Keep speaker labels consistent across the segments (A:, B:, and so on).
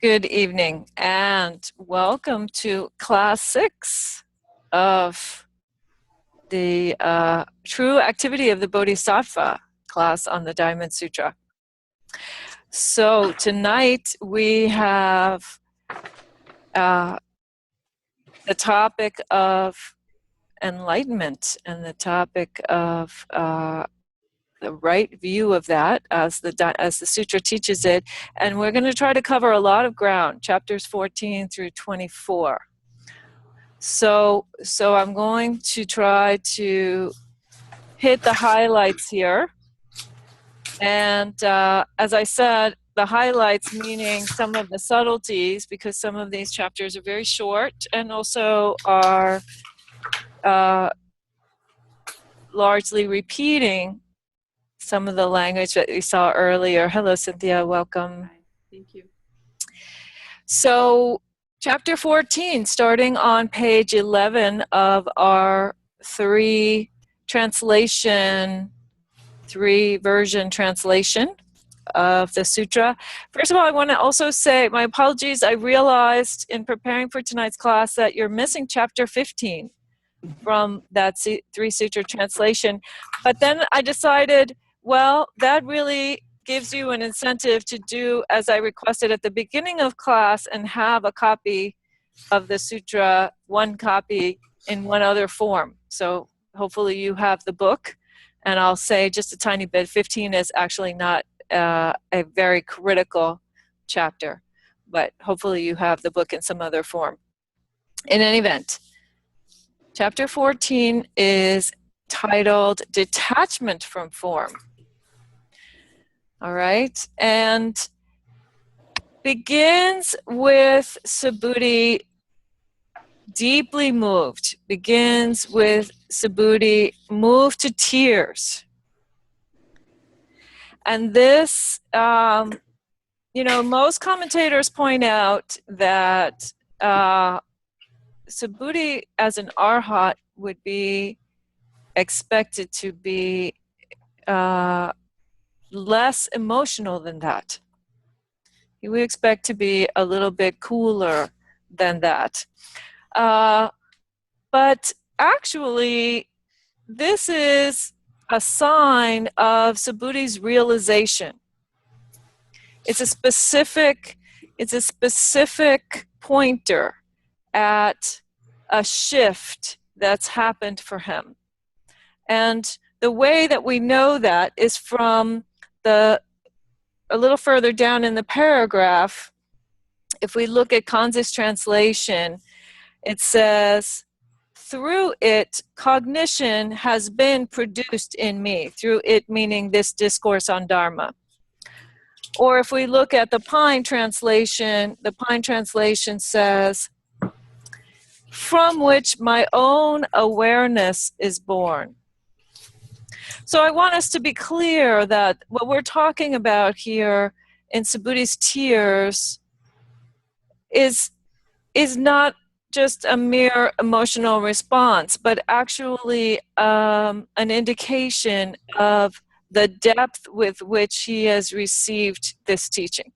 A: Good evening and welcome to class 6 of the True Activity of the Bodhisattva class on the Diamond Sutra. So tonight we have the topic of enlightenment and the topic of the right view of that as the sutra teaches it, and we're going to try to cover a lot of ground, chapters 14 through 24. So I'm going to try to hit the highlights here, and as I said, the highlights meaning some of the subtleties, because some of these chapters are very short and also are largely repeating some of the language that we saw earlier. Hello, Cynthia. Welcome.
B: Hi. Thank you.
A: So, chapter 14, starting on page 11 of our three version translation of the sutra. First of all, I want to also say my apologies. I realized in preparing for tonight's class that you're missing chapter 15 from that three sutra translation. But then I decided, well, that really gives you an incentive to do as I requested at the beginning of class and have a copy of the sutra, one copy in one other form. So hopefully you have the book, and I'll say just a tiny bit, 15 is actually not a very critical chapter, but hopefully you have the book in some other form. In any event, chapter 14 is titled Detachment from Form. All right, and begins with Subhuti deeply moved, begins with Subhuti moved to tears. And this, most commentators point out that Subhuti as an arhat would be expected to be less emotional than that. He would expect to be a little bit cooler than that. But actually, this is a sign of Subhuti's realization. It's a specific pointer at a shift that's happened for him. And the way that we know that is from a little further down in the paragraph. If we look at Kanzi's translation, it says, through it, cognition has been produced in me. Through it meaning this discourse on Dharma. Or if we look at the Pine translation says, from which my own awareness is born. So I want us to be clear that what we're talking about here in Subhuti's tears is not just a mere emotional response, but actually an indication of the depth with which he has received this teaching,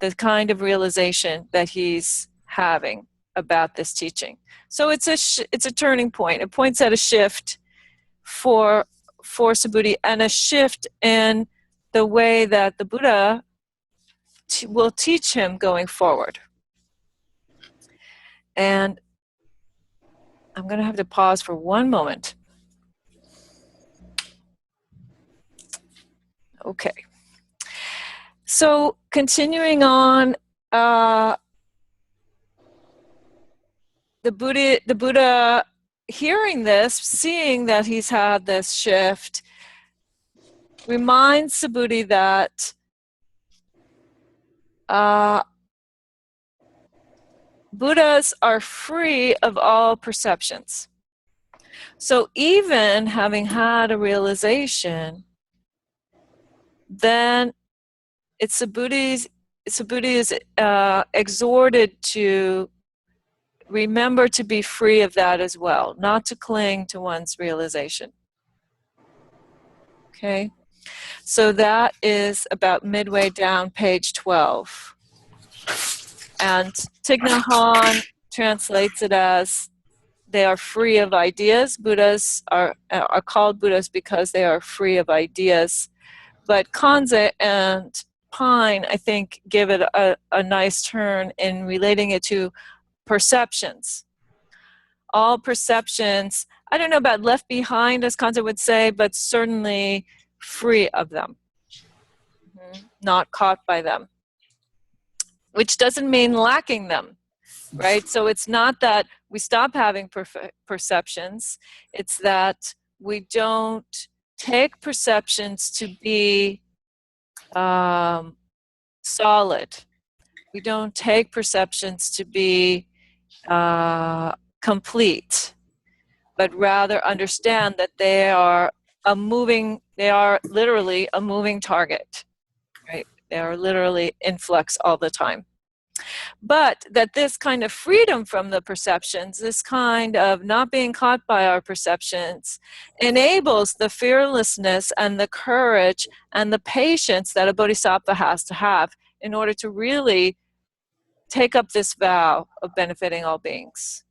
A: the kind of realization that he's having about this teaching. So it's a turning point. It points at a shift for Subhuti, and a shift in the way that the Buddha will teach him going forward. And I'm going to have to pause for one moment. Okay. So continuing on, the Buddha hearing this, seeing that he's had this shift, reminds Subhuti that Buddhas are free of all perceptions. So even having had a realization, then Subhuti is exhorted to remember to be free of that as well, not to cling to one's realization. Okay, so that is about midway down page 12. And Thich Nhat Hanh translates it as they are free of ideas. Buddhas are called Buddhas because they are free of ideas. But Kanze and Pine, I think, give it a nice turn in relating it to perceptions. All perceptions, I don't know about left behind, as Kanze would say, but certainly free of them, not caught by them, which doesn't mean lacking them, right? So it's not that we stop having perceptions, it's that we don't take perceptions to be solid. We don't take perceptions to be complete, but rather understand that they are literally a moving target, right? They are literally in flux all the time. But that this kind of freedom from the perceptions, this kind of not being caught by our perceptions, enables the fearlessness and the courage and the patience that a bodhisattva has to have in order to really take up this vow of benefiting all beings,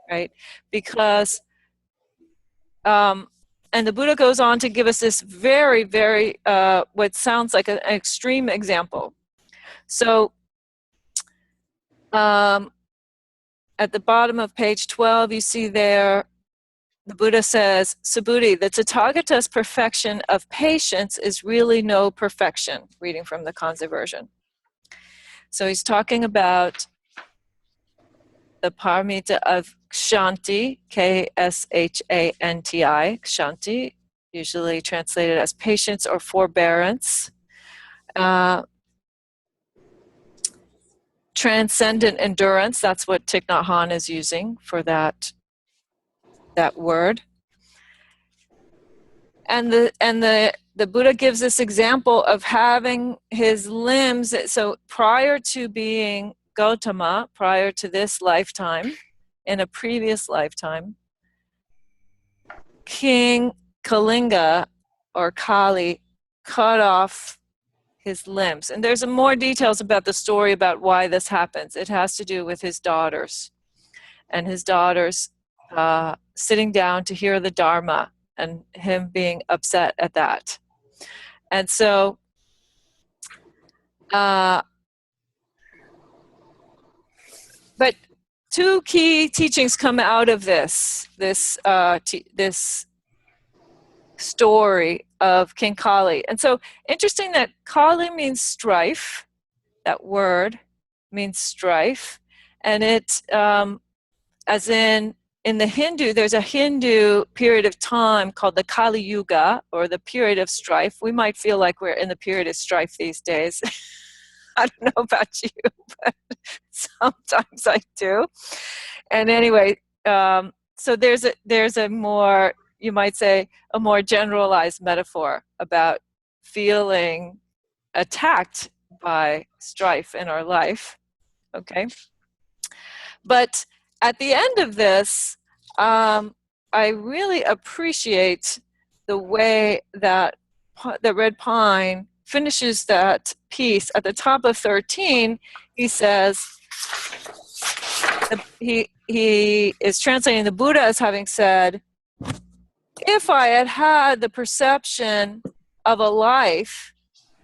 A: right? Because, and the Buddha goes on to give us this very, very, what sounds like an extreme example. So, at the bottom of page 12, you see there, the Buddha says, Subhuti, the Tathagata's perfection of patience is really no perfection, reading from the Kanze version. So he's talking about the paramita of kshanti, Kshanti, kshanti, usually translated as patience or forbearance. Transcendent endurance, that's what Thich Nhat Hanh is using for that word. And the Buddha gives this example of having his limbs, so prior to being Gautama, prior to this lifetime, in a previous lifetime, King Kalinga or Kali cut off his limbs. And there's more details about the story about why this happens. It has to do with his daughters, and his daughters sitting down to hear the Dharma and him being upset at that. And so but two key teachings come out of this story of King Kali. And so interesting that Kali means strife. That word means strife. And it, as in the Hindu, there's a Hindu period of time called the Kali Yuga, or the period of strife. We might feel like we're in the period of strife these days. I don't know about you, but sometimes I do. And anyway, so there's a more, you might say, a more generalized metaphor about feeling attacked by strife in our life, okay? But at the end of this, I really appreciate the way that the Red Pine finishes that piece. At the top of 13, he says, he is translating the Buddha as having said, if I had had the perception of a life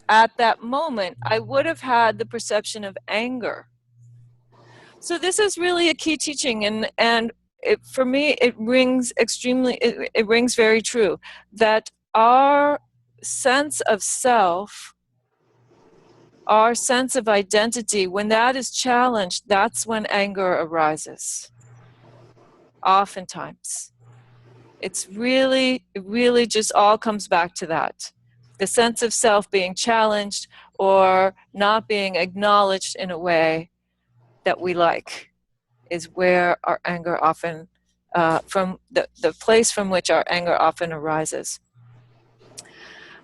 A: at that moment, I would have had the perception of anger. So this is really a key teaching, and for me, it rings very true, that our sense of self, our sense of identity, when that is challenged, that's when anger arises. Oftentimes. It really just all comes back to that. The sense of self being challenged or not being acknowledged in a way that we like is where our anger often, from the place from which our anger often arises.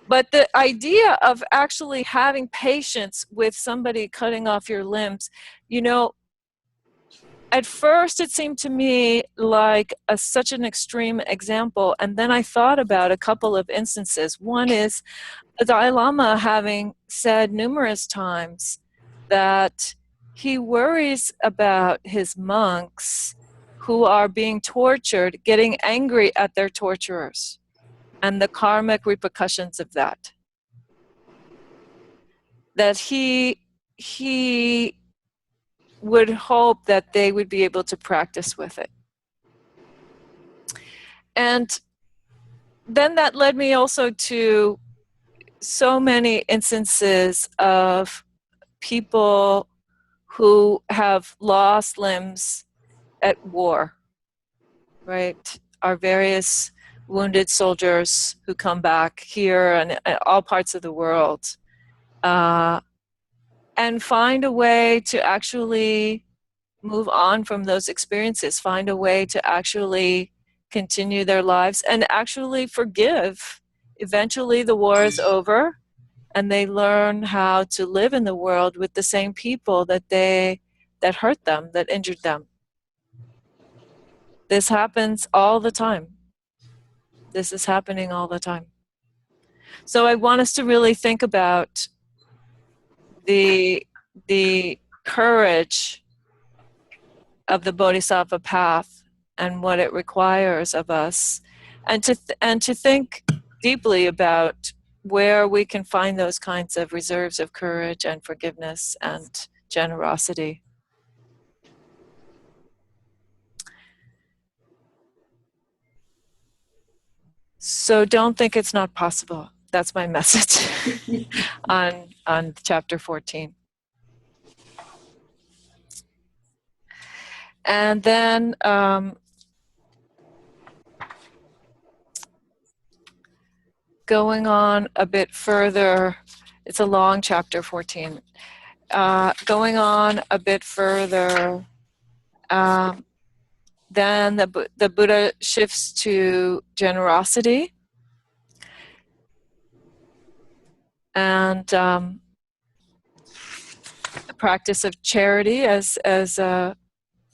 A: But the idea of actually having patience with somebody cutting off your limbs, you know, at first it seemed to me like such an extreme example, and then I thought about a couple of instances. One is the Dalai Lama having said numerous times that he worries about his monks who are being tortured, getting angry at their torturers, and the karmic repercussions of that. That he would hope that they would be able to practice with it. And then that led me also to so many instances of people who have lost limbs at war, right? Our various wounded soldiers who come back here and all parts of the world, and find a way to actually move on from those experiences, find a way to actually continue their lives and actually forgive. Eventually the war is over and they learn how to live in the world with the same people that hurt them, that injured them. This happens all the time. This is happening all the time. So I want us to really think about the courage of the Bodhisattva path and what it requires of us, and to think deeply about where we can find those kinds of reserves of courage and forgiveness and generosity. So don't think it's not possible. That's my message on chapter 14. And then going on a bit further, it's a long chapter 14. Going on a bit further, then the Buddha shifts to generosity and the practice of charity, as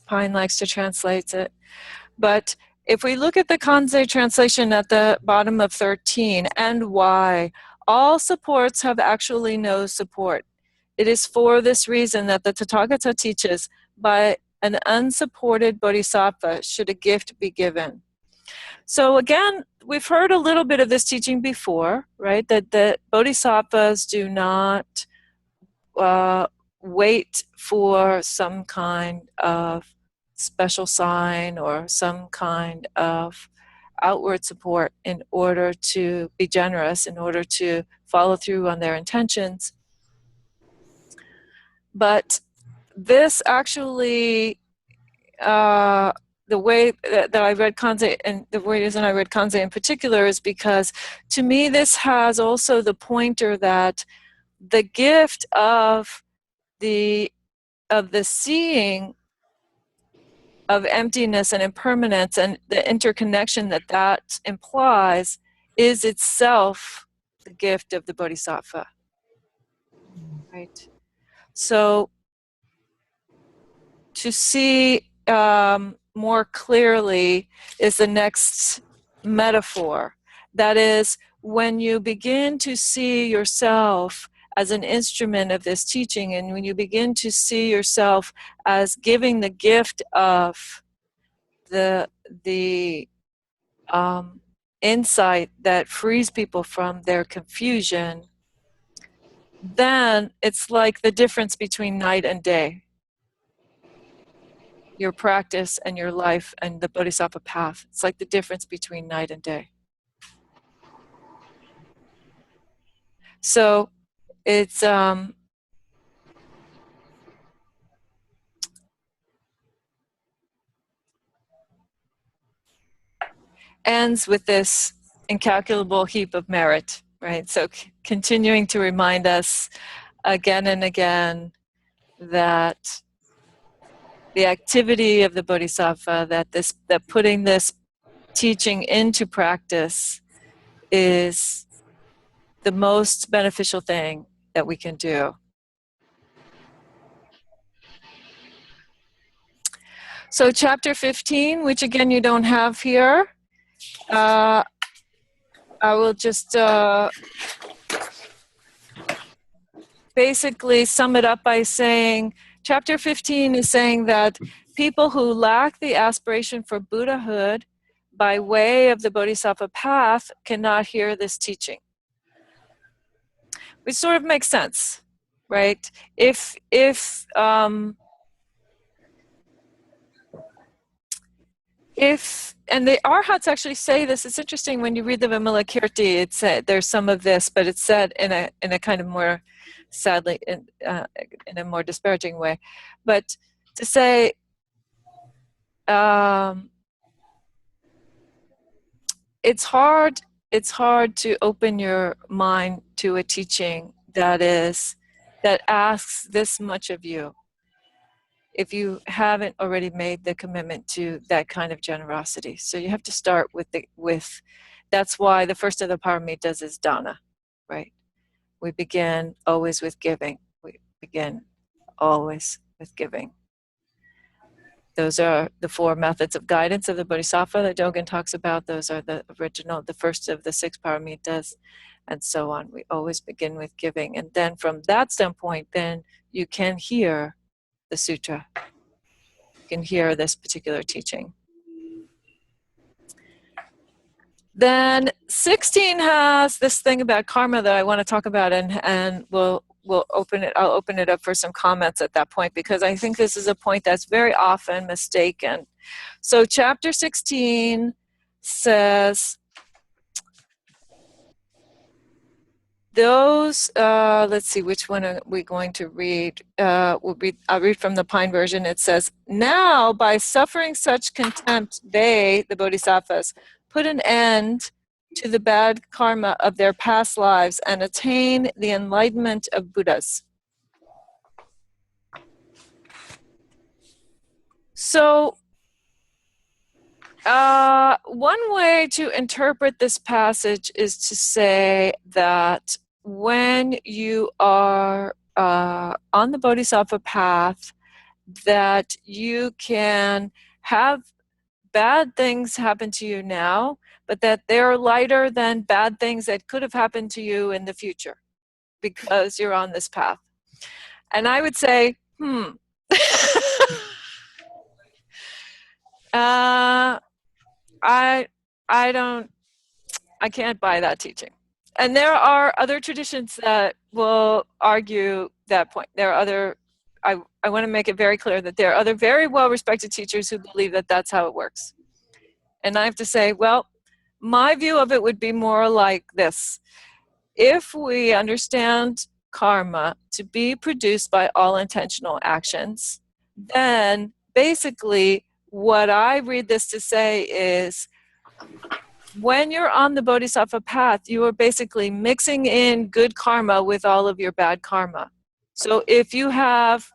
A: Pine likes to translate it. But if we look at the Kanzei translation at the bottom of 13, and why, all supports have actually no support. It is for this reason that the Tathagata teaches, by an unsupported bodhisattva should a gift be given. So again, we've heard a little bit of this teaching before, right? That bodhisattvas do not wait for some kind of special sign or some kind of outward support in order to be generous, in order to follow through on their intentions. But this actually, the way that I read Kanzei, and the reason I read Kanzei in particular, is because to me this has also the pointer that the gift of the seeing of emptiness and impermanence and the interconnection that implies is itself the gift of the bodhisattva. Right? So to see more clearly is the next metaphor. That is, when you begin to see yourself as an instrument of this teaching, and when you begin to see yourself as giving the gift of the insight that frees people from their confusion, then it's like the difference between night and day. Your practice and your life and the Bodhisattva path, it's like the difference between night and day. So it's ends with this incalculable heap of merit, right? So continuing to remind us again and again that the activity of the Bodhisattva, that putting this teaching into practice is the most beneficial thing that we can do. So chapter 15, which again you don't have here, I will just basically sum it up by saying, chapter 15 is saying that people who lack the aspiration for Buddhahood by way of the Bodhisattva path cannot hear this teaching. Which sort of makes sense, right? And the Arhats actually say this. It's interesting when you read the Vimalakirti. It's there's some of this, but it's said in a kind of more, sadly, in a more disparaging way. But to say, it's hard to open your mind to a teaching that asks this much of you, if you haven't already made the commitment to that kind of generosity. So you have to start with that's why the first of the paramitas is dana, right? We begin always with giving. We begin always with giving. Those are the 4 methods of guidance of the Bodhisattva that Dogen talks about. Those are the original, the first of the 6 paramitas, and so on. We always begin with giving. And then from that standpoint, then you can hear the sutra. You can hear this particular teaching. Then 16 has this thing about karma that I want to talk about, and we'll open it. I'll open it up for some comments at that point, because I think this is a point that's very often mistaken. So chapter 16 says, those, let's see, which one are we going to read? I'll read from the Pine version. It says, now by suffering such contempt, they, the bodhisattvas, put an end to the bad karma of their past lives and attain the enlightenment of Buddhas. So, one way to interpret this passage is to say that when you are on the bodhisattva path, that you can have bad things happen to you now, but that they're lighter than bad things that could have happened to you in the future because you're on this path. And I would say, I can't buy that teaching. And there are other traditions that will argue that point. There are other, I want to make it very clear that there are other very well-respected teachers who believe that that's how it works. And I have to say, well, my view of it would be more like this. If we understand karma to be produced by all intentional actions, then basically what I read this to say is, when you're on the bodhisattva path, you are basically mixing in good karma with all of your bad karma. So if you have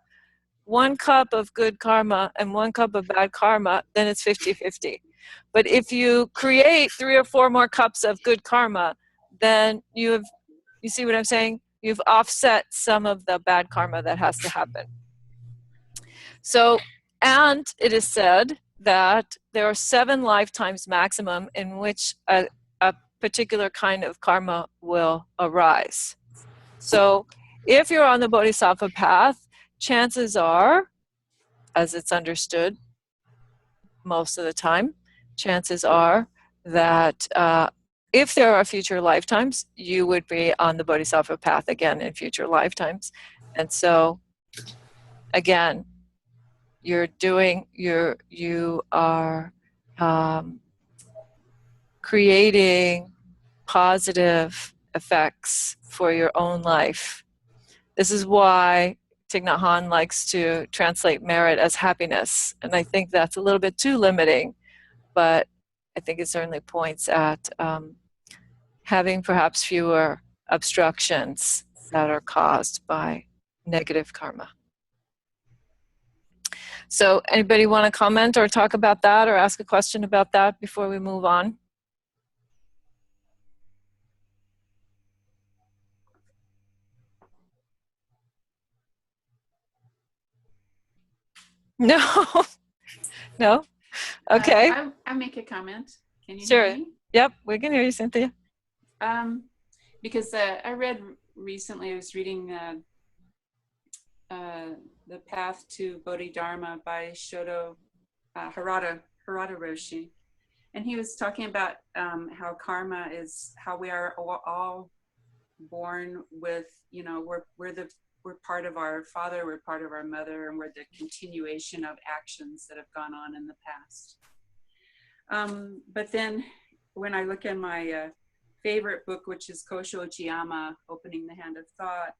A: 1 cup of good karma and 1 cup of bad karma, then it's 50-50. But if you create 3 or 4 more cups of good karma, then you see what I'm saying? You've offset some of the bad karma that has to happen. So, and it is said that there are 7 lifetimes maximum in which a particular kind of karma will arise. So if you're on the bodhisattva path, chances are, as it's understood most of the time, chances are that if there are future lifetimes, you would be on the bodhisattva path again in future lifetimes. And so, again, you are creating positive effects for your own life. This is why Thich Nhat Hanh likes to translate merit as happiness. And I think that's a little bit too limiting, but I think it certainly points at having perhaps fewer obstructions that are caused by negative karma. So anybody want to comment or talk about that or ask a question about that before we move on? No. No? Okay.
B: I'll make a comment. Can you
A: Sure.
B: hear me?
A: Yep, we can hear you, Cynthia.
B: Because I read recently, I was reading The Path to Bodhidharma by Shodo Harada Roshi. And he was talking about how karma is how we are all born with, you know, we're part of our father, we're part of our mother, and we're the continuation of actions that have gone on in the past. But then when I look in my favorite book, which is Kosho Ujiyama, Opening the Hand of Thought,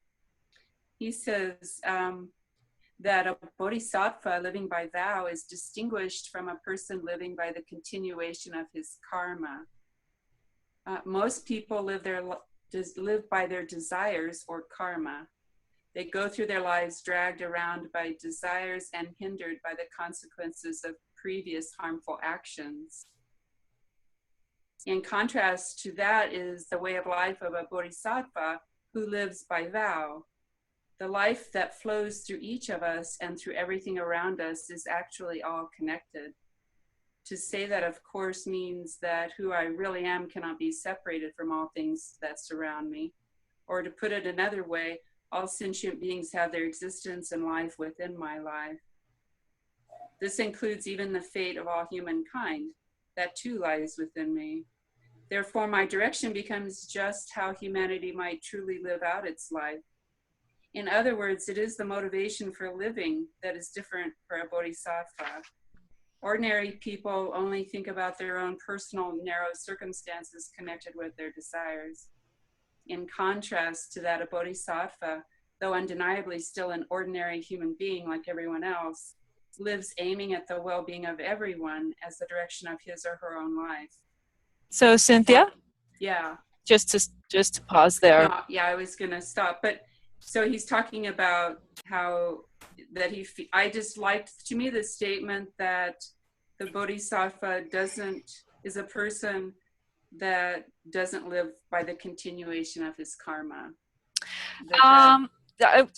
B: he says that a bodhisattva living by vow is distinguished from a person living by the continuation of his karma. Most people live by their desires or karma. They go through their lives dragged around by desires and hindered by the consequences of previous harmful actions. In contrast to that is the way of life of a bodhisattva who lives by vow. The life that flows through each of us and through everything around us is actually all connected. To say that, of course, means that who I really am cannot be separated from all things that surround me. Or to put it another way, all sentient beings have their existence and life within my life. This includes even the fate of all humankind. That too lies within me. Therefore, my direction becomes just how humanity might truly live out its life. In other words, it is the motivation for living that is different for a bodhisattva. Ordinary people only think about their own personal narrow circumstances connected with their desires. In contrast to that, a bodhisattva, though undeniably still an ordinary human being like everyone else, lives aiming at the well-being of everyone as the direction of his or her own life.
A: So Cynthia?
B: Yeah.
A: Just to pause there.
B: No, yeah, I was gonna stop, but so he's talking about how that I just liked, to me, the statement that the bodhisattva is a person that doesn't live by the continuation of his karma.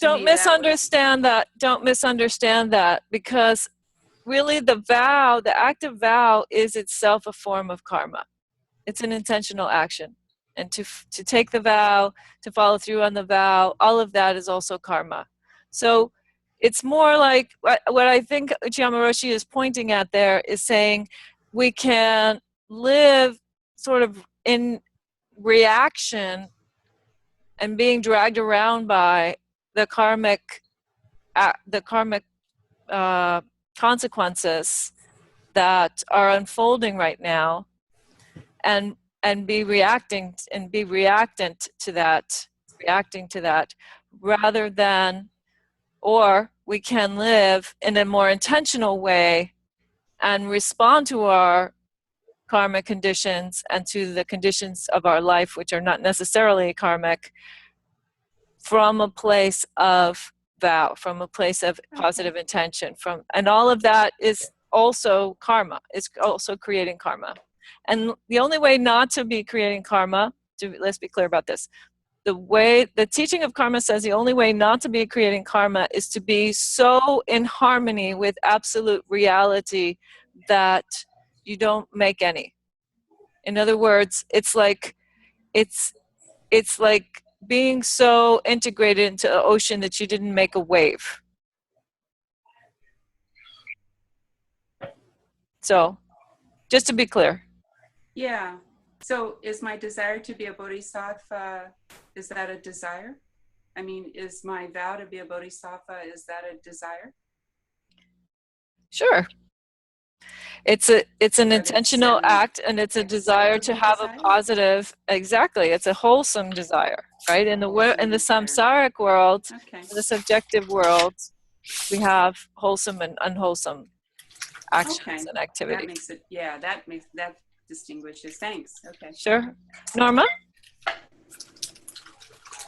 A: Don't misunderstand that. Don't misunderstand that, because really the active vow is itself a form of karma. It's an intentional action. And to take the vow, to follow through on the vow, all of that is also karma. So it's more like what I think Ujiyama Roshi is pointing at there is saying we can live sort of in reaction and being dragged around by the karmic consequences that are unfolding right now, and be reacting and be reacting to that, rather than, or we can live in a more intentional way and respond to our karmic conditions and to the conditions of our life, which are not necessarily karmic, from a place of vow, from a place of positive intention, and all of that is also karma. It's also creating karma. And the only way not to be creating karma, let's be clear about this, the teaching of karma says the only way not to be creating karma is to be so in harmony with absolute reality that you don't make any. In other words, it's like being so integrated into the ocean that you didn't make a wave. So, just to be clear.
B: Yeah. So is my desire to be a bodhisattva, is that a desire? I mean, is my vow to be a bodhisattva, is that a desire?
A: Sure. It's an intentional act, and it's a desire to have a positive, exactly, it's a wholesome desire, right? In the samsaric world, in the subjective world, we have wholesome and unwholesome actions and activities.
B: That makes it, that distinguishes. Thanks. Okay.
A: Sure. Norma?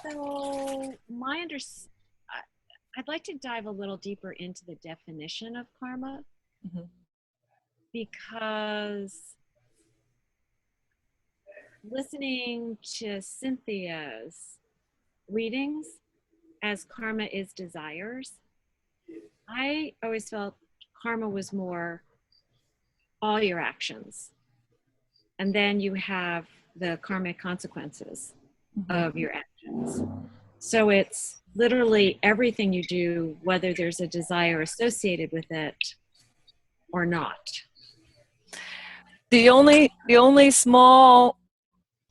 C: So I'd like to dive a little deeper into the definition of karma, because listening to Cynthia's readings as karma is desires, I always felt karma was more all your actions. And then you have the karmic consequences of your actions. So it's literally everything you do, whether there's a desire associated with it or not.
A: The only small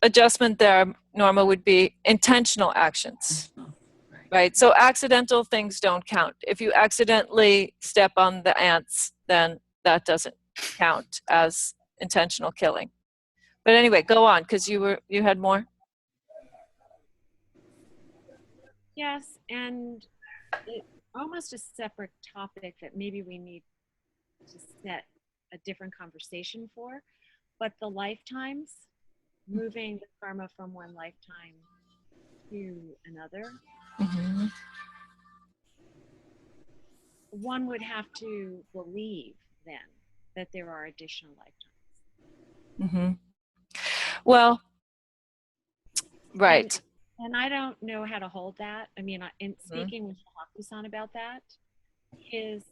A: adjustment there, Norma, would be intentional actions, right? So accidental things don't count. If you accidentally step on the ants, then that doesn't count as intentional killing. But anyway, go on, because you had more.
C: Yes, and it's almost a separate topic that maybe we need to set a different conversation for, but the lifetimes, moving the karma from one lifetime to another,
A: Mm-hmm.
C: one would have to believe then that there are additional lifetimes.
A: Mm-hmm. Well, right.
C: And I don't know how to hold that. I mean, in speaking with Haku-san about that, his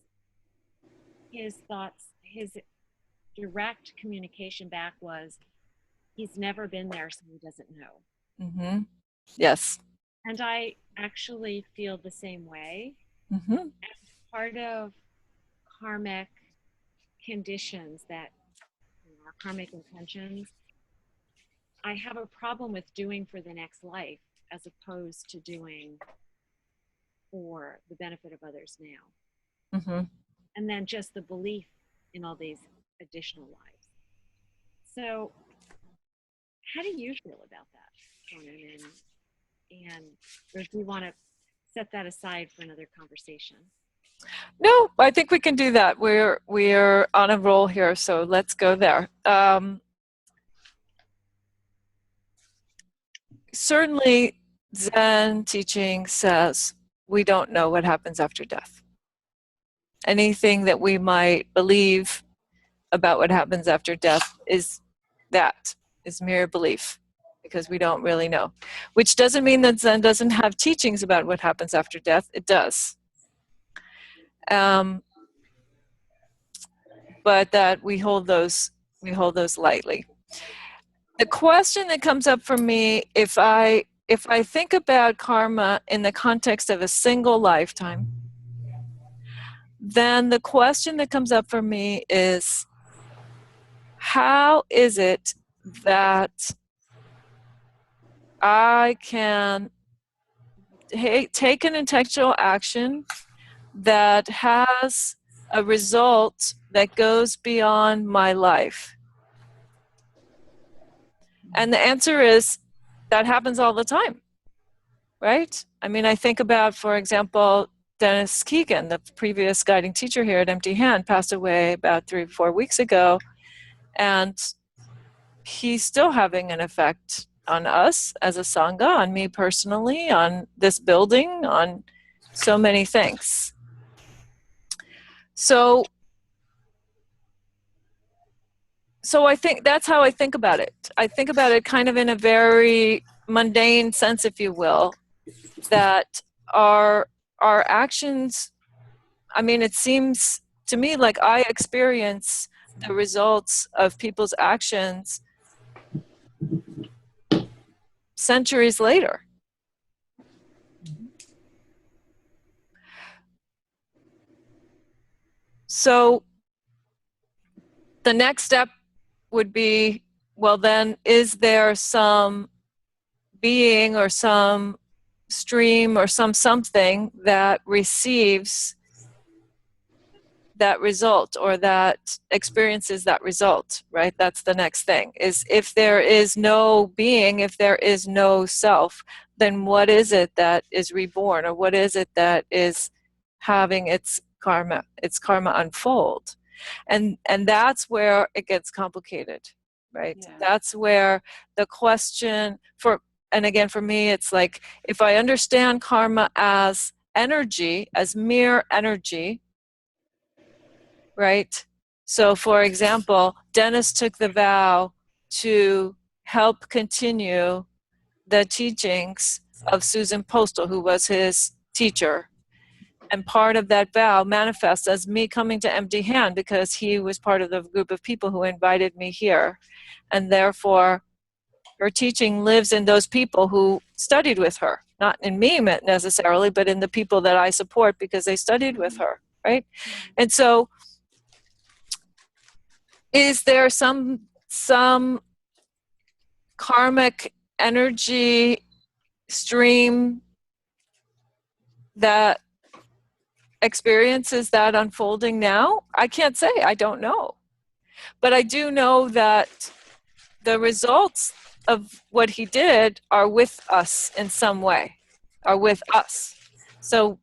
C: thoughts, his direct communication back was, he's never been there, so he doesn't know.
A: Mm-hmm. Yes.
C: And I actually feel the same way.
A: Mm-hmm.
C: And part of karmic conditions that, our karmic intentions, I have a problem with doing for the next life as opposed to doing for the benefit of others now.
A: Mm-hmm.
C: And then just the belief in all these additional lives. So how do you feel about that, Conan? And or do you want to set that aside for another conversation?
A: No, I think we can do that. We're on a roll here, so let's go there. Certainly, Zen teaching says we don't know what happens after death. Anything that we might believe about what happens after death is mere belief, because we don't really know. Which doesn't mean that Zen doesn't have teachings about what happens after death. It does. But that we hold those lightly. The question that comes up for me, if I think about karma in the context of a single lifetime, then the question that comes up for me is, how is it that I can take an intentional action that has a result that goes beyond my life? And the answer is, that happens all the time, right? I mean, I think about, for example, Dennis Keegan, the previous guiding teacher here at Empty Hand, passed away about 3-4 weeks ago, and he's still having an effect on us as a Sangha, on me personally, on this building, on so many things. So I think that's how I think about it. I think about it kind of in a very mundane sense, if you will, that our actions, I mean, it seems to me like I experience the results of people's actions centuries later. So the next step would be, well then, is there some being or some stream or something that receives that result, or that experiences that result, right? That's the next thing, is if there is no being, if there is no self, then what is it that is reborn, or what is it that is having its karma unfold? And that's where it gets complicated, right?
B: Yeah.
A: That's where the question and again, for me, it's like, if I understand karma as energy, as mere energy, right? So, for example, Dennis took the vow to help continue the teachings of Susan Postal, who was his teacher. And part of that vow manifests as me coming to Empty Hand, because he was part of the group of people who invited me here. And therefore, her teaching lives in those people who studied with her, not in me necessarily, but in the people that I support because they studied with her, right? And so is there some karmic energy stream that experiences that unfolding now? I can't say, I don't know. But I do know that the results of what he did are with us in some way, are with us. So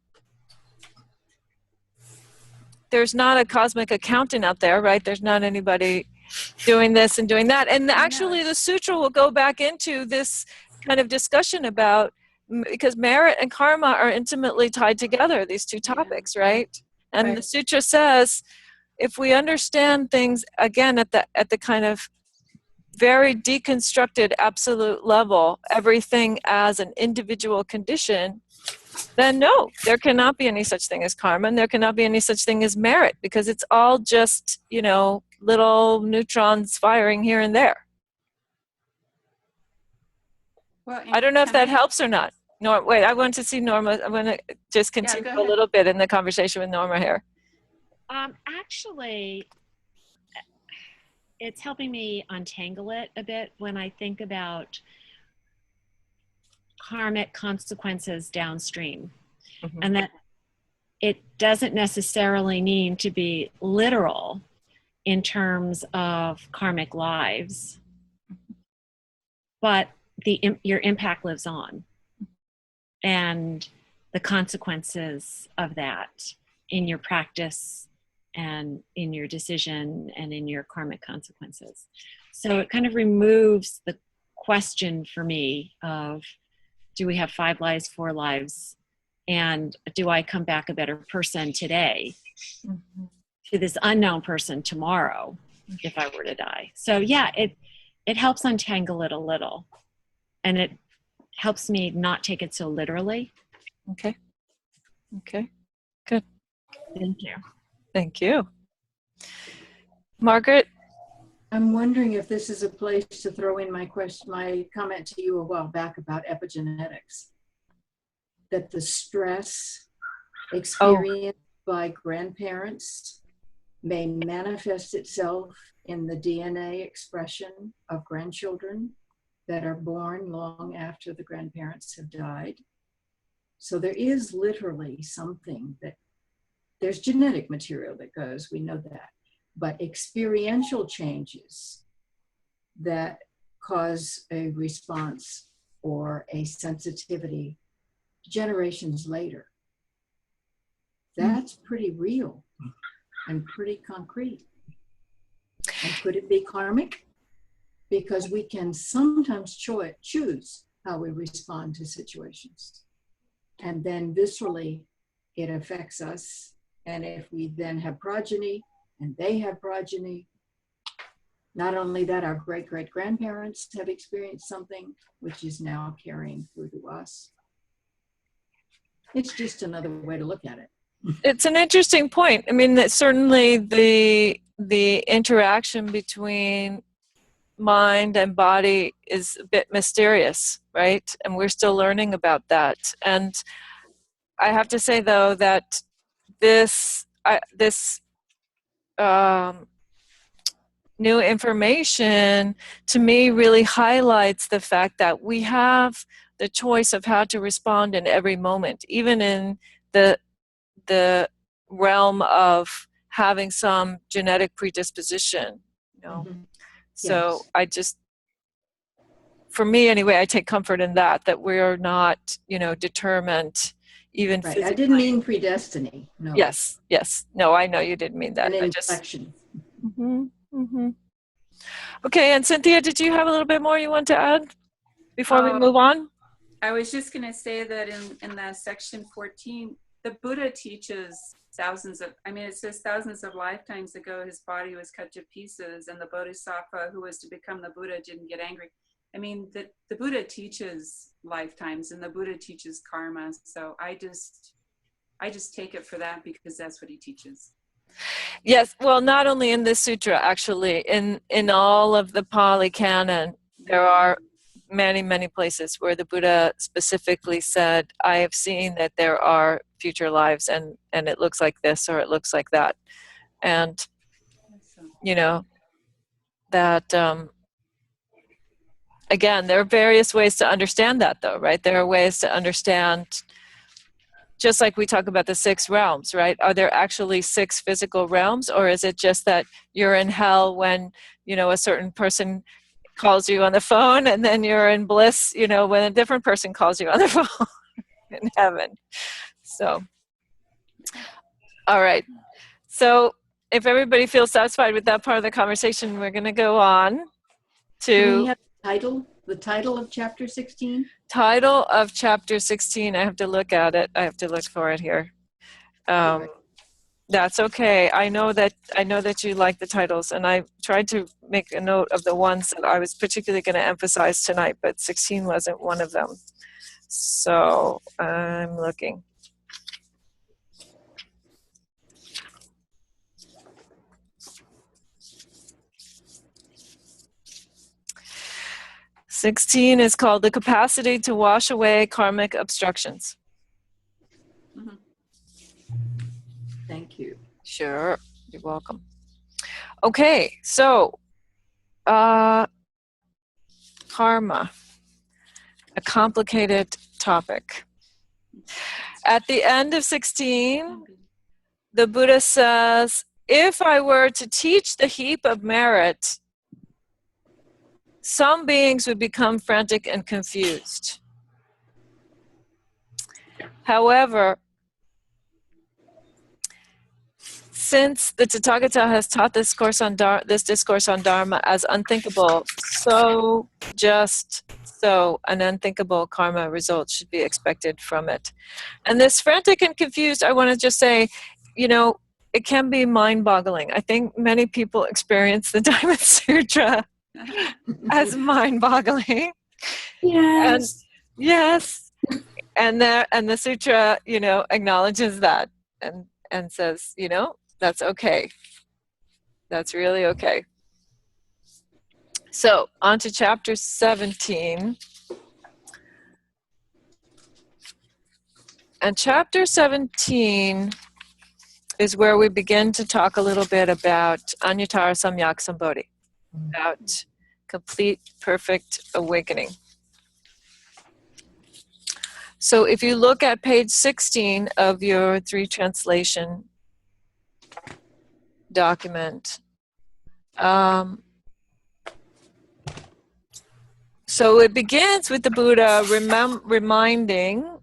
A: there's not a cosmic accountant out there, right? There's not anybody doing this and doing that. And actually the sutra will go back into this kind of discussion about, because merit and karma are intimately tied together, these two topics, right? And the sutra says, if we understand things again at the kind of very deconstructed absolute level, everything as an individual condition, then no, there cannot be any such thing as karma, and there cannot be any such thing as merit, because it's all just, you know, little neutrons firing here and there.
B: Well,
A: I don't know if that helps or not. Wait, I want to see Norma. I want to just continue a little bit in the conversation with Norma here.
C: Actually, it's helping me untangle it a bit when I think about karmic consequences downstream. Mm-hmm. And that it doesn't necessarily need to be literal in terms of karmic lives, but your impact lives on, and the consequences of that in your practice and in your decision and in your karmic consequences. So it kind of removes the question for me of, do we have 5 lives, 4 lives, and do I come back a better person today to this unknown person tomorrow if I were to die? So yeah, it helps untangle it a little, and it helps me not take it so literally.
A: Okay, good.
C: Thank you.
A: Thank you. Margaret?
D: I'm wondering if this is a place to throw in my comment to you a while back about epigenetics. That the stress experienced by grandparents may manifest itself in the DNA expression of grandchildren that are born long after the grandparents have died. So there is literally something that, there's genetic material that goes, we know that, but experiential changes that cause a response or a sensitivity generations later, that's pretty real and pretty concrete. And could it be karmic? Because we can sometimes choose how we respond to situations. And then viscerally, it affects us. And if we then have progeny, and they have progeny, not only that, our great-great-grandparents have experienced something which is now carrying through to us. It's just another way to look at it.
A: It's an interesting point. I mean, that certainly the interaction between mind and body is a bit mysterious, right? And we're still learning about that. And I have to say, though, that this new information to me really highlights the fact that we have the choice of how to respond in every moment, even in the realm of having some genetic predisposition, you know. Mm-hmm. So yes. I just, for me anyway, I take comfort in that we're not, you know, determined even
D: right.
A: physically.
D: I didn't mean predestiny. No.
A: Yes. No, I know you didn't mean that.
D: An inflection.
A: Okay, and Cynthia, did you have a little bit more you want to add before we move on?
B: I was just going to say that in the section 14, the Buddha teaches it says thousands of lifetimes ago, his body was cut to pieces, and the Bodhisattva who was to become the Buddha didn't get angry. I mean, the Buddha teaches lifetimes, and the Buddha teaches karma. So I just take it for that, because that's what he teaches.
A: Yes, well, not only in this sutra, actually, in all of the Pali Canon, there are many, many places where the Buddha specifically said, I have seen that there are future lives, and it looks like this or it looks like that. And, you know, that, again, there are various ways to understand that, though, right? There are ways to understand, just like we talk about the 6 realms, right? Are there actually 6 physical realms, or is it just that you're in hell when, you know, a certain person calls you on the phone, and then you're in bliss, you know, when a different person calls you on the phone in heaven? So, all right. So if everybody feels satisfied with that part of the conversation, we're going to go on
D: Can we
A: to
D: have the title of chapter 16?
A: title of chapter 16. I have to look at it. I have to look for it here. That's okay. I know that you like the titles, and I tried to make a note of the ones that I was particularly going to emphasize tonight, but 16 wasn't one of them. So I'm looking. "16 is called the capacity to wash away karmic obstructions."
D: Thank you.
A: Sure, you're welcome. Okay, so karma, a complicated topic. At the end of 16, the Buddha says, if I were to teach the heap of merit, some beings would become frantic and confused. However, since the Tathagata has taught this discourse on Dharma as unthinkable, so an unthinkable karma result should be expected from it. And this frantic and confused, I want to just say, you know, it can be mind-boggling. I think many people experience the Dharma Sutra as mind-boggling.
D: Yes.
A: And yes. And the sutra, you know, acknowledges that and says, you know, that's okay. That's really okay. So, on to chapter 17. And chapter 17 is where we begin to talk a little bit about Anuttara Samyak Sambodhi, about complete, perfect awakening. So if you look at page 16 of your 3 translation document, so it begins with the Buddha reminding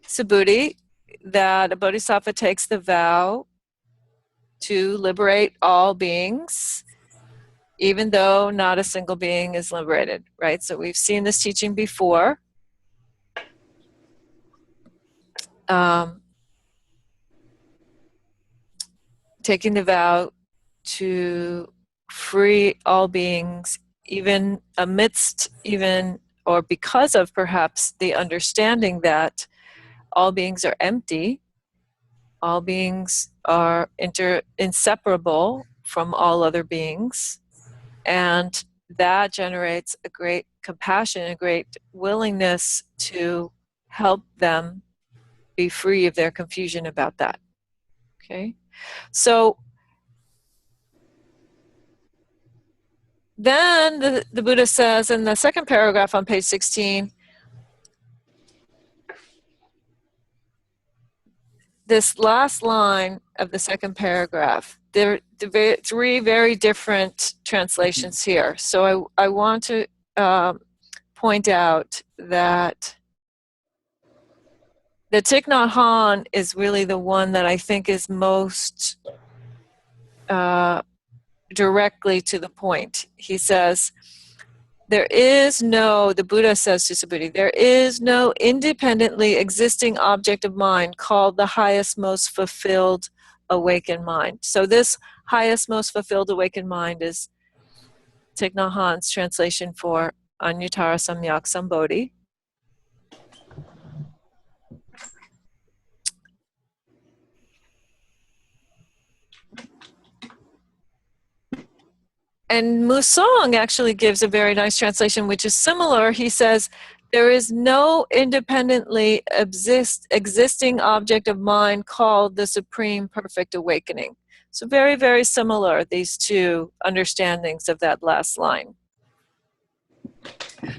A: Subhuti that a bodhisattva takes the vow to liberate all beings, even though not a single being is liberated, right? So we've seen this teaching before. Taking the vow to free all beings, even amidst, or because of perhaps the understanding that all beings are empty, all beings are inseparable from all other beings, and that generates a great compassion, a great willingness to help them be free of their confusion about that. Okay? So then the Buddha says in the second paragraph on page 16, this last line of the second paragraph, there are 3 very different translations here. So I want to point out that the Thich Nhat Hanh is really the one that I think is most directly to the point. He says, the Buddha says to Subhuti, there is no independently existing object of mind called the highest, most fulfilled awakened mind. So this highest, most fulfilled awakened mind is Thich Nhat Hanh's translation for Anuttara Samyak Sambodhi. And Musong actually gives a very nice translation, which is similar. He says, there is no independently existing object of mind called the Supreme Perfect Awakening. So very, very similar, these two understandings of that last line.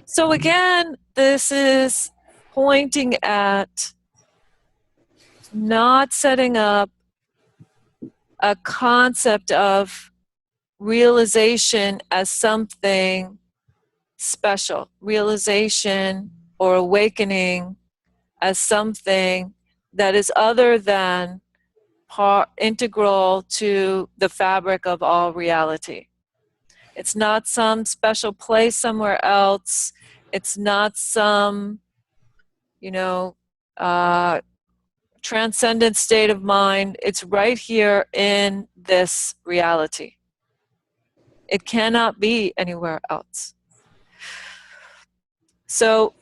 A: So again, this is pointing at not setting up a concept of realization as something special, realization or awakening as something that is other than integral to the fabric of all reality. It's not some special place somewhere else. It's not some, transcendent state of mind. It's right here in this reality. It cannot be anywhere else. So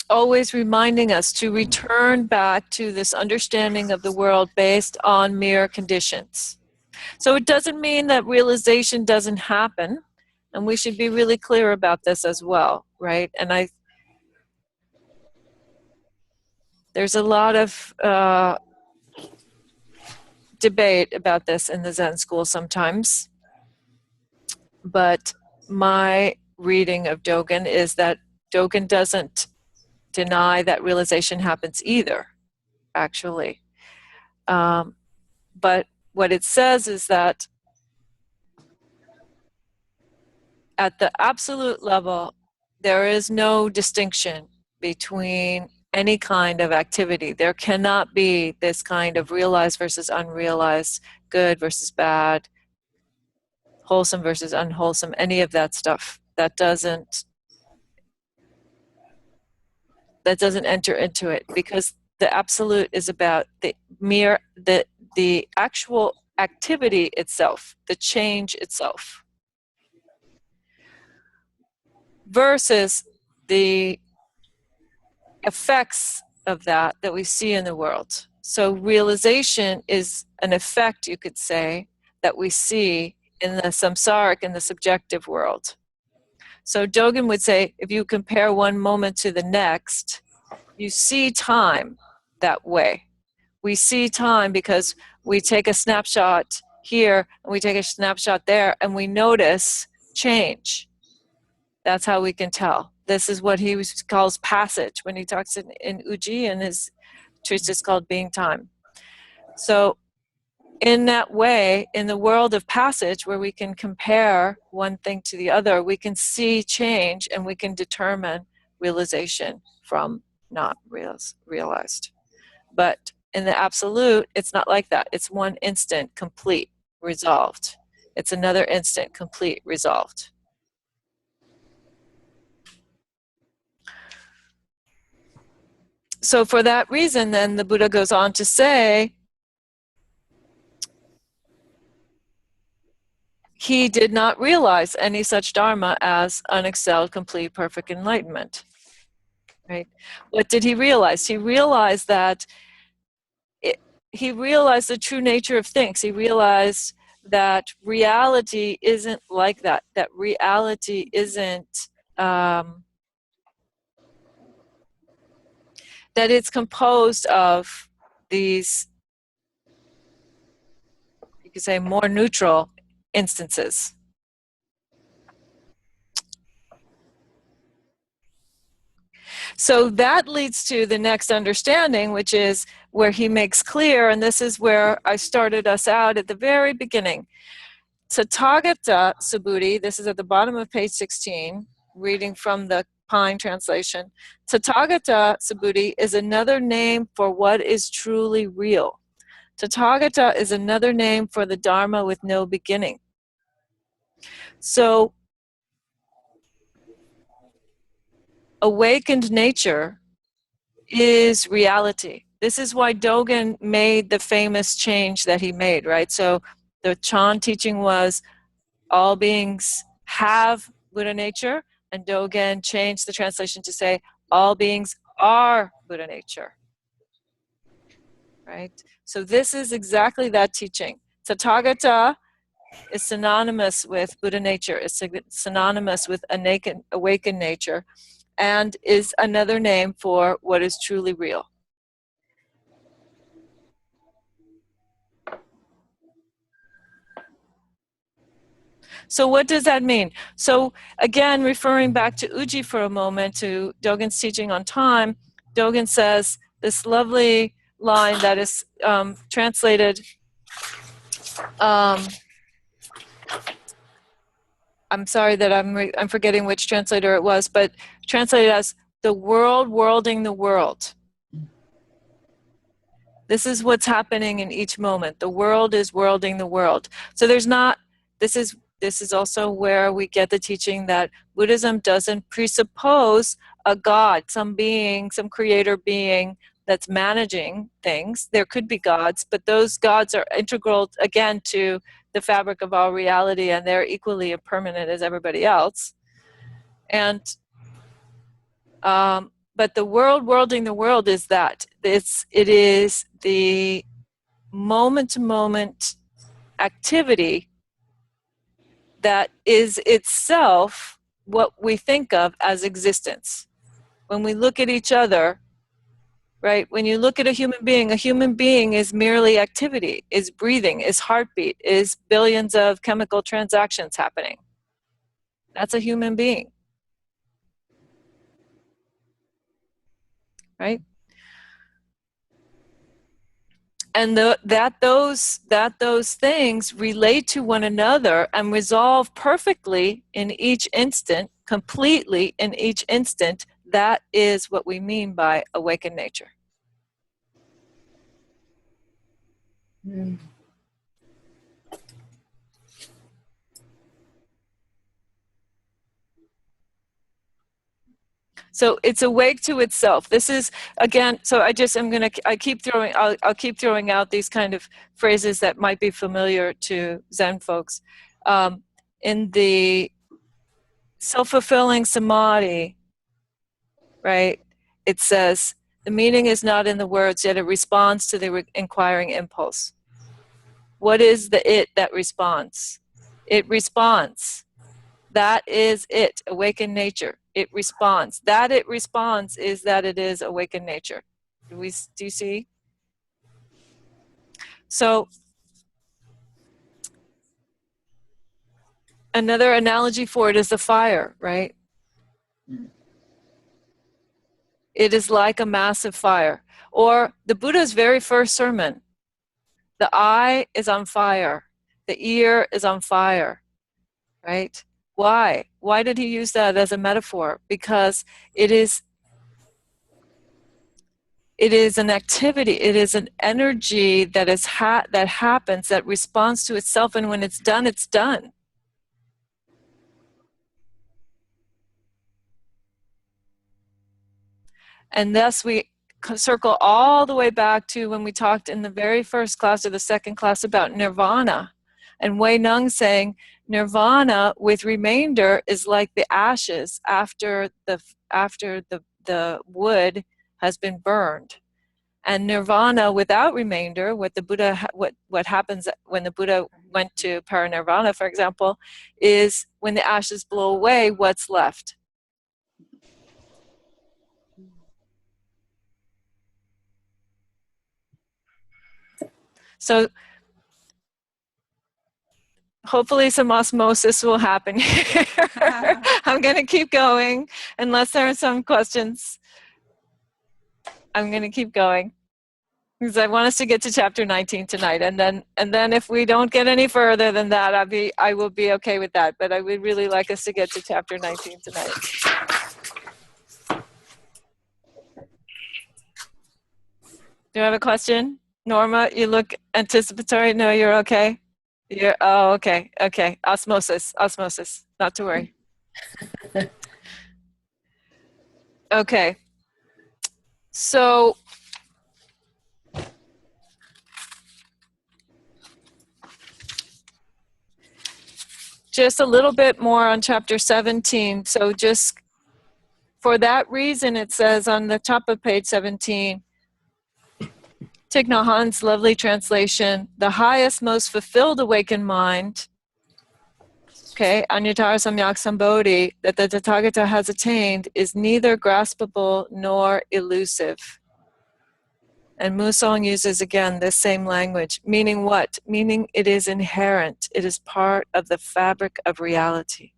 A: always reminding us to return back to this understanding of the world based on mere conditions. So it doesn't mean that realization doesn't happen, and we should be really clear about this as well, right? And there's a lot of debate about this in the Zen school sometimes, but my reading of Dogen is that Dogen doesn't deny that realization happens either, actually. But what it says is that at the absolute level, there is no distinction between any kind of activity. There cannot be this kind of realized versus unrealized, good versus bad, wholesome versus unwholesome, any of that stuff. That doesn't enter into it, because the absolute is about the actual activity itself, the change itself, versus the effects of that we see in the world. So realization is an effect, you could say, that we see in the samsaric, in the subjective world. So Dogen would say, if you compare one moment to the next, you see time that way. We see time because we take a snapshot here and we take a snapshot there and we notice change. That's how we can tell. This is what he calls passage when he talks in Uji, and his treatise called Being Time. So in that way, in the world of passage, where we can compare one thing to the other, we can see change and we can determine realization from not realized. But in the absolute, it's not like that. It's one instant, complete, resolved. It's another instant, complete, resolved. So for that reason, then, the Buddha goes on to say, he did not realize any such dharma as unexcelled, complete, perfect enlightenment. Right? What did he realize? He realized that he realized the true nature of things. He realized that reality isn't like that. That reality isn't that it's composed of these, you could say, more neutral instances. So that leads to the next understanding, which is where he makes clear, and this is where I started us out at the very beginning. Tathagata Subhuti, this is at the bottom of page 16, reading from the Pine translation. Tathagata Subhuti is another name for what is truly real. Tathagata is another name for the Dharma with no beginning. So, awakened nature is reality. This is why Dogen made the famous change that he made, right? So the Chan teaching was all beings have Buddha nature, and Dogen changed the translation to say all beings are Buddha nature. right? So this is exactly that teaching. Tathagata is synonymous with Buddha nature, is synonymous with awakened nature, and is another name for what is truly real. So what does that mean? So again, referring back to Uji for a moment, to Dogen's teaching on time, Dogen says this lovely line that is translated, I'm sorry that I'm forgetting which translator it was, but translated as the world worlding the world. This is what's happening in each moment. The world is worlding the world. So there's not, this is also where we get the teaching that Buddhism doesn't presuppose a God, some being, some creator being that's managing things. There could be gods, but those gods are integral, again, to the fabric of all reality, and they're equally impermanent as everybody else. And but the world worlding the world is that. It is the moment-to-moment activity that is itself what we think of as existence. When we look at each other, right, when you look at a human being is merely activity, is breathing, is heartbeat, is billions of chemical transactions happening. That's a human being. Right? And that those things relate to one another and resolve perfectly in each instant, completely in each instant, that is what we mean by awakened nature.
D: Mm.
A: So it's awake to itself. This is, again, so I'll keep throwing out these kind of phrases that might be familiar to Zen folks. In the self-fulfilling samadhi, right, it says, the meaning is not in the words, yet it responds to the inquiring impulse. What is the it that responds? It responds. That is it, awakened nature. It responds. That it responds is that it is awakened nature. Do you see? So another analogy for it is the fire, right? It is like a massive fire. Or the Buddha's very first sermon, the eye is on fire, the ear is on fire, right? Why? Why did he use that as a metaphor? Because it is an activity, it is an energy that that happens, that responds to itself, and when it's done, it's done. And thus we circle all the way back to when we talked in the very first class or the second class about nirvana. And Wei Nung saying nirvana with remainder is like the ashes after the wood has been burned. And nirvana without remainder, what happens when the Buddha went to parinirvana, for example, is when the ashes blow away, what's left? So hopefully some osmosis will happen here. I'm going to keep going unless there are some questions. I'm going to keep going because I want us to get to chapter 19 tonight, and then if we don't get any further than that, I will be okay with that. But I would really like us to get to chapter 19 tonight. Do you have a question? Norma, you look anticipatory. No, you're okay. Okay. Osmosis, not to worry. Okay. So just a little bit more on chapter 17. So just for that reason, it says on the top of page 17, Thich Nhat Hanh's lovely translation, the highest, most fulfilled awakened mind, okay, Anyatara Samyak Sambodhi, that the Tathagata has attained is neither graspable nor elusive. And Musong uses again this same language, meaning what? Meaning it is inherent. It is part of the fabric of reality.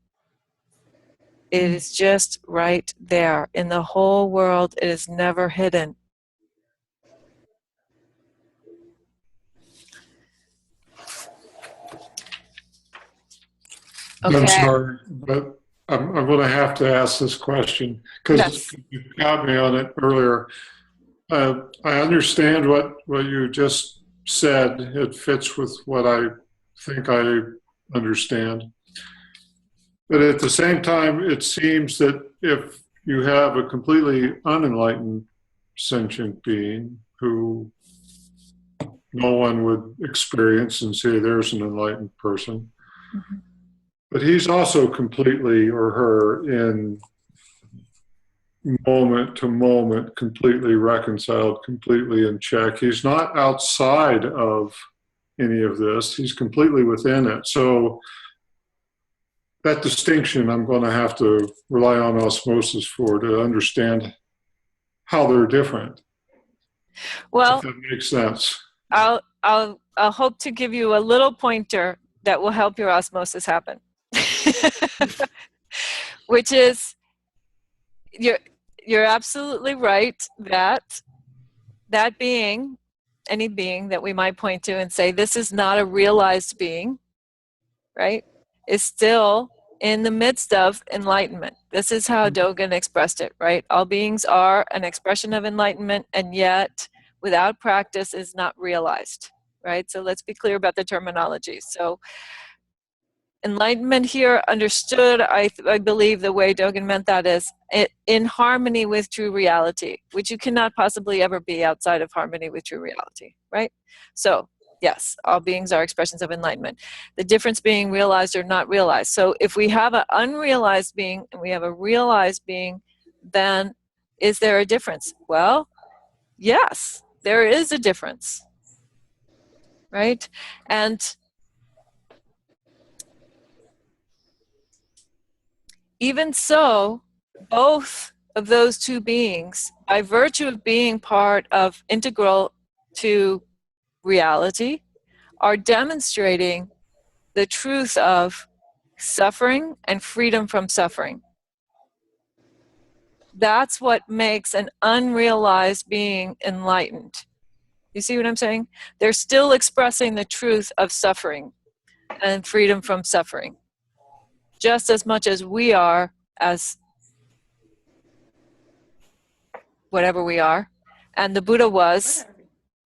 A: It is just right there. In the whole world, it is never hidden.
E: I'm
A: Okay.
E: sorry, but I'm going to have to ask this question because
A: Yes.
E: you got me on it earlier. I understand what you just said. It fits with what I think I understand. But at the same time, it seems that if you have a completely unenlightened sentient being who no one would experience and say there's an enlightened person,
A: Mm-hmm.
E: but he's also completely, or her, in moment to moment, completely reconciled, completely in check. He's not outside of any of this. He's completely within it. So that distinction I'm going to have to rely on osmosis for to understand how they're different.
A: Well,
E: if that makes sense.
A: I'll hope to give you a little pointer that will help your osmosis happen. Which is, you're absolutely right that being, any being that we might point to and say this is not a realized being, right, is still in the midst of enlightenment. This is how Dogen expressed it, right? All beings are an expression of enlightenment, and yet without practice is not realized, right? So let's be clear about the terminology. So enlightenment here understood, I believe the way Dogen meant that is in harmony with true reality, which you cannot possibly ever be outside of harmony with true reality, right? So yes, all beings are expressions of enlightenment. The difference being realized or not realized. So if we have an unrealized being and we have a realized being, then is there a difference? Well, yes, there is a difference, right? And even so, both of those two beings, by virtue of being part of integral to reality, are demonstrating the truth of suffering and freedom from suffering. That's what makes an unrealized being enlightened. You see what I'm saying? They're still expressing the truth of suffering and freedom from suffering, just as much as we are as whatever we are, and the Buddha was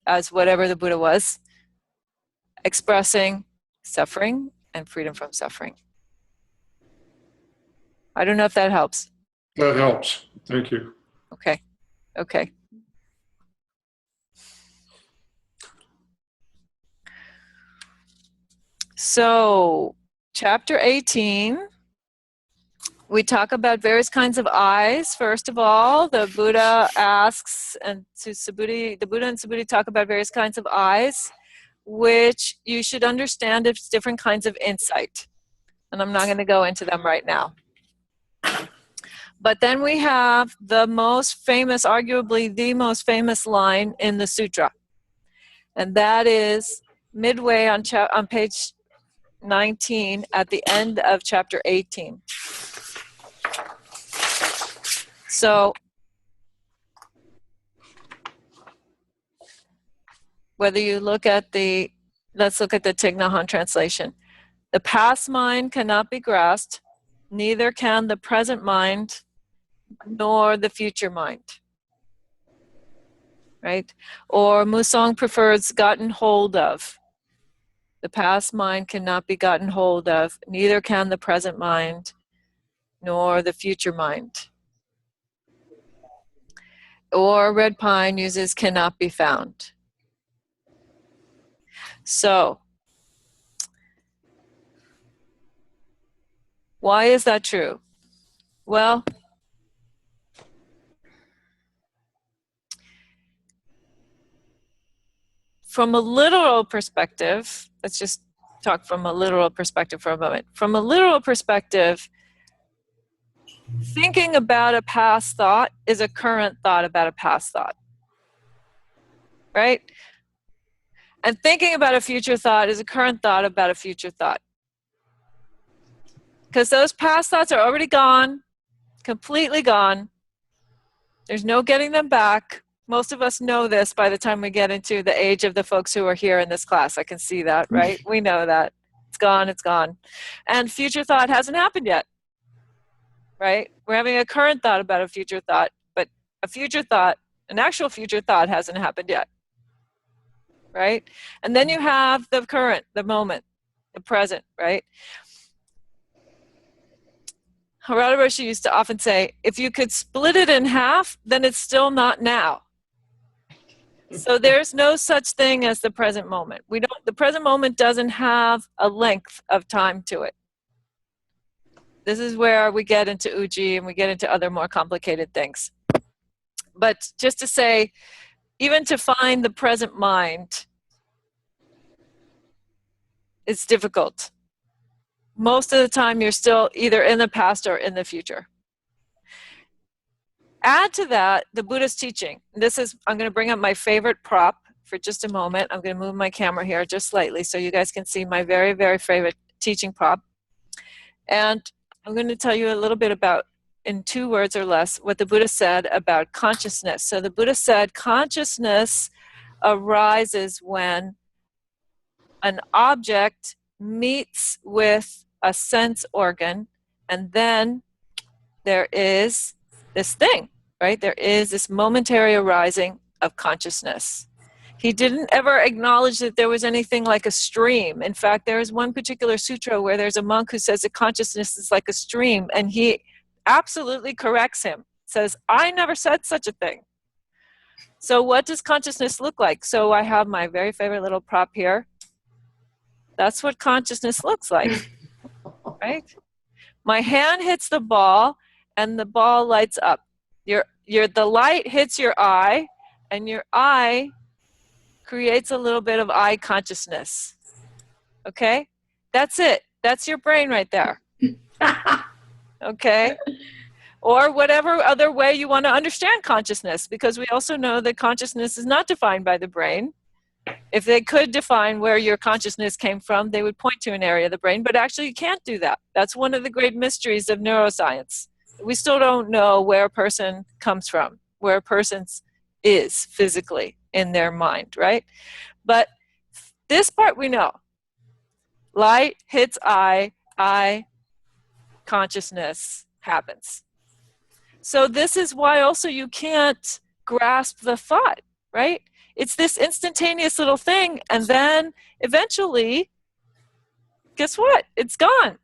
A: as whatever the Buddha was, expressing suffering and freedom from suffering. I don't know if that helps.
E: That helps. Thank you.
A: Okay. Okay. So, chapter 18, we talk about various kinds of eyes. First of all, the Buddha asks, and to Subhuti, the Buddha and Subhuti talk about various kinds of eyes, which you should understand as different kinds of insight. And I'm not going to go into them right now. But then we have the most famous, arguably the most famous line in the sutra. And that is midway on page 19 at the end of chapter 18. So whether you look at let's look at the Thich Nhat Hanh translation. The past mind cannot be grasped, neither can the present mind, nor the future mind. Right? Or Musong prefers gotten hold of. The past mind cannot be gotten hold of, neither can the present mind, nor the future mind. Or Red Pine uses cannot be found. So, why is that true? Well, from a literal perspective, let's just talk from a literal perspective for a moment. From a literal perspective, thinking about a past thought is a current thought about a past thought, right? And thinking about a future thought is a current thought about a future thought. Because those past thoughts are already gone, completely gone. There's no getting them back. Most of us know this by the time we get into the age of the folks who are here in this class. I can see that, right? We know that. It's gone, it's gone. And future thought hasn't happened yet, right? We're having a current thought about a future thought, but a future thought, an actual future thought hasn't happened yet, right? And then you have the current, the moment, the present, right? Harada Roshi used to often say, if you could split it in half, then it's still not now. So there's no such thing as the present moment. The present moment doesn't have a length of time to it. This is where we get into Uji and we get into other more complicated things. But just to say, even to find the present mind, it's difficult. Most of the time you're still either in the past or in the future. Add to that the Buddhist teaching. I'm going to bring up my favorite prop for just a moment. I'm going to move my camera here just slightly so you guys can see my very, very favorite teaching prop. And I'm going to tell you a little bit about, in 2 words or less, what the Buddha said about consciousness. So the Buddha said consciousness arises when an object meets with a sense organ, and then there is this thing, right? There is this momentary arising of consciousness. He didn't ever acknowledge that there was anything like a stream. In fact, there is one particular sutra where there's a monk who says that consciousness is like a stream, and he absolutely corrects him. Says, I never said such a thing. So what does consciousness look like? So I have my very favorite little prop here. That's what consciousness looks like, right? My hand hits the ball, and the ball lights up. The light hits your eye, and your eye creates a little bit of eye consciousness. Okay? That's it. That's your brain right there. Okay? Or whatever other way you want to understand consciousness, because we also know that consciousness is not defined by the brain. If they could define where your consciousness came from, they would point to an area of the brain, but actually you can't do that. That's one of the great mysteries of neuroscience. We still don't know where a person comes from, where a person is physically in their mind, right? But this part we know. Light hits eye, consciousness happens. So this is why also you can't grasp the thought, right? It's this instantaneous little thing, and then eventually, guess what? It's gone.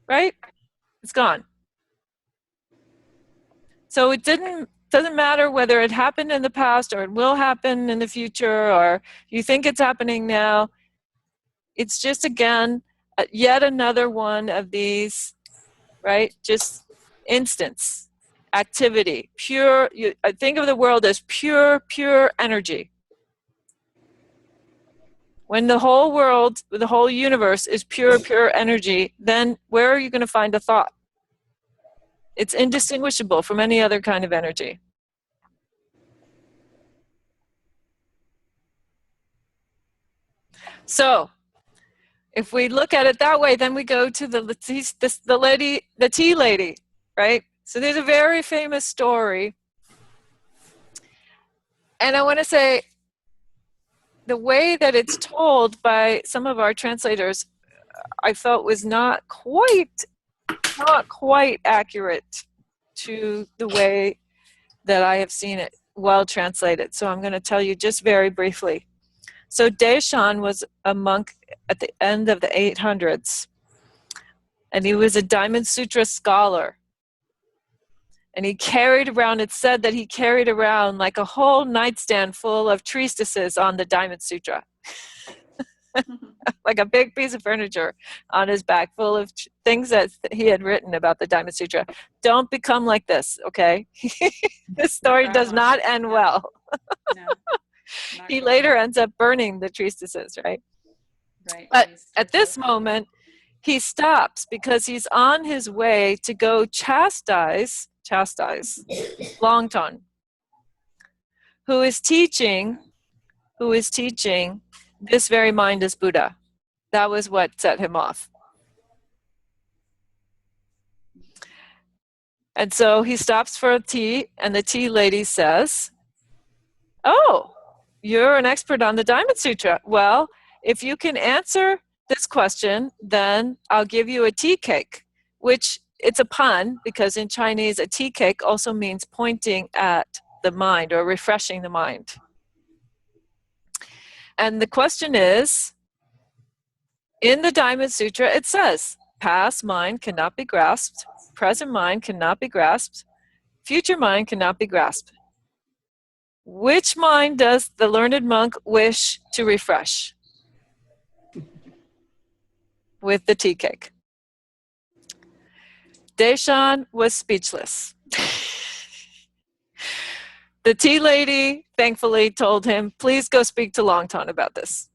A: Right? It's gone. So it doesn't matter whether it happened in the past or it will happen in the future or you think it's happening now. It's just, again, yet another one of these, right? Just instance. Activity, pure, I think of the world as pure energy. When the whole world, the whole universe is pure energy, then where are you going to find a thought? It's indistinguishable from any other kind of energy. So, if we look at it that way, then we go to the tea lady, right? So there's a very famous story. And I want to say the way that it's told by some of our translators, I felt was not quite accurate to the way that I have seen it well translated. So I'm going to tell you just very briefly. So Deshan was a monk at the end of the 800s, and he was a Diamond Sutra scholar. And he carried around, it's said that he carried around like a whole nightstand full of treatises on the Diamond Sutra. Like a big piece of furniture on his back full of things that he had written about the Diamond Sutra. Don't become like this, okay? This story does not end well.
B: No. Not
A: He
B: going.
A: later ends up burning the treatises, right?
B: Right.
A: But
B: He's
A: at this moment, he stops because he's on his way to go chastise Longton, who is teaching this very mind is Buddha. That was what set him off. And so he stops for a tea, and the tea lady says, "Oh, you're an expert on the Diamond Sutra. Well, if you can answer this question, then I'll give you a tea cake," which it's a pun because in Chinese, a tea cake also means pointing at the mind or refreshing the mind. And the question is, in the Diamond Sutra, it says, past mind cannot be grasped, present mind cannot be grasped, future mind cannot be grasped. Which mind does the learned monk wish to refresh with the tea cake? Deshan was speechless. The tea lady thankfully told him, please go speak to Longton about this.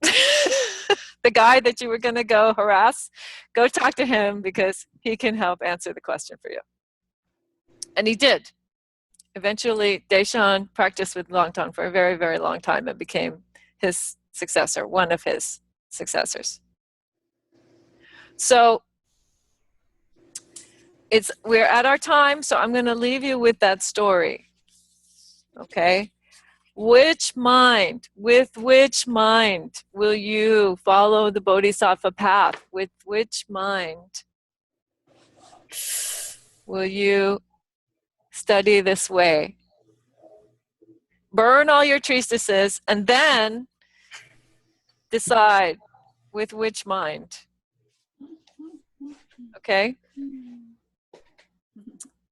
A: The guy that you were going to go harass, go talk to him because he can help answer the question for you. And he did. Eventually, Deshan practiced with Longton for a very, very long time and became his successor, one of his successors. So we're at our time, so I'm going to leave you with that story. Okay? With which mind will you follow the Bodhisattva path? With which mind will you study this way? Burn all your treatises and then decide with which mind. Okay?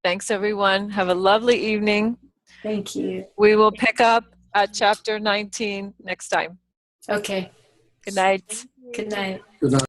A: Thanks, everyone. Have a lovely evening.
F: Thank you.
A: We will pick up at chapter 19 next time.
F: Okay.
A: Good night.
F: Good night.
E: Good night.